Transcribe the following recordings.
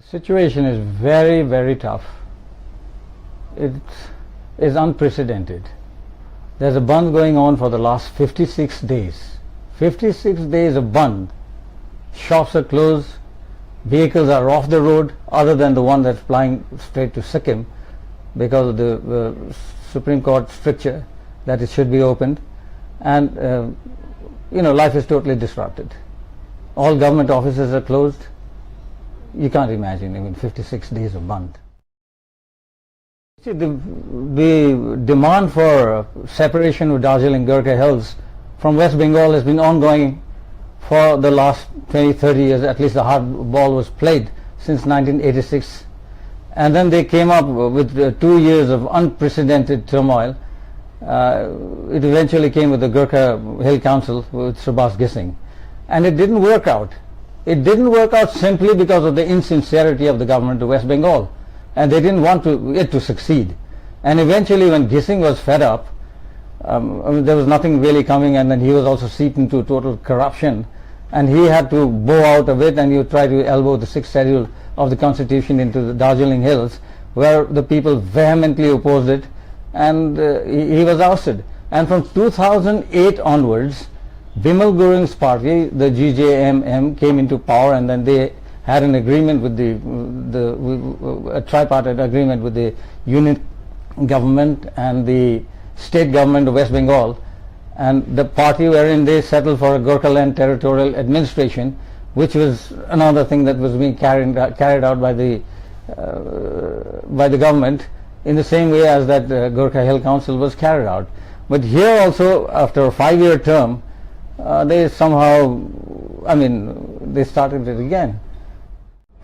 Situation is very, very tough. It is unprecedented. There's a Bandh going on for the last 56 days. 56 days of Bandh. Shops are closed, vehicles are off the road other than the one that's flying straight to Sikkim because of the Supreme Court stricture that it should be opened, and life is totally disrupted. All government offices are closed. You can't imagine even 56 days of Bandh. See, the demand for separation of Darjeeling Gurkha Hills from West Bengal has been ongoing for the last 20-30 years. At least the hard ball was played since 1986, and then they came up with 2 years of unprecedented turmoil. It eventually came with the Gurkha Hill Council with Subhas Gising, and it didn't work out. It didn't work out simply because of the insincerity of the government of West Bengal, and they didn't want it to succeed. And eventually, when Gising was fed up, there was nothing really coming, and then he was also seeped into total corruption, and he had to bow out of it, and he tried to elbow the 6th schedule of the constitution into the Darjeeling Hills, where the people vehemently opposed it, and he was ousted. And from 2008 onwards, Bimal Gurung's party, the GJMM, came into power, and then they had an agreement with a tripartite agreement with the union government and the state government of West Bengal, and the party wherein they settled for a Gurkhaland territorial administration, which was another thing that was being carried out by the government in the same way as that Gurkha Hill Council was carried out. But here also, after a 5-year term, they somehow, they started it again.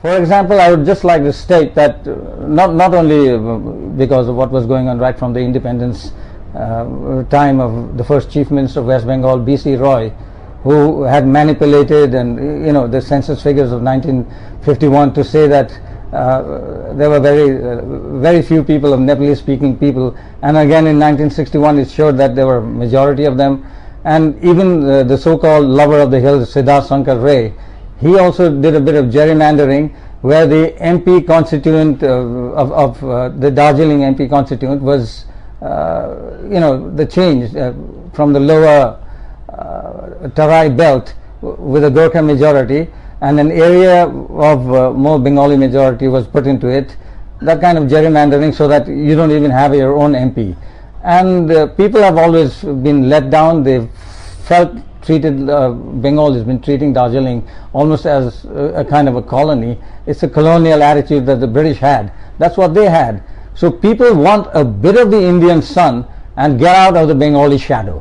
For example, I would just like to state that not only because of what was going on right from the independence time of the first Chief Minister of West Bengal, B.C. Roy, who had manipulated the census figures of 1951 to say that there were very few people of Nepalese-speaking people, and again in 1961 it showed that there were a majority of them. And even the so-called lover of the hills, Siddharth Shankar Ray, he also did a bit of gerrymandering, where the MP constituent of the Darjeeling MP constituent was, the change from the lower Tarai belt with a Gurkha majority, and an area of more Bengali majority was put into it. That kind of gerrymandering, so that you don't even have your own MP. And people have always been let down. They've felt treated, Bengal has been treating Darjeeling almost as a kind of a colony. It's a colonial attitude that the British had. That's what they had. So people want a bit of the Indian sun and get out of the Bengali shadow.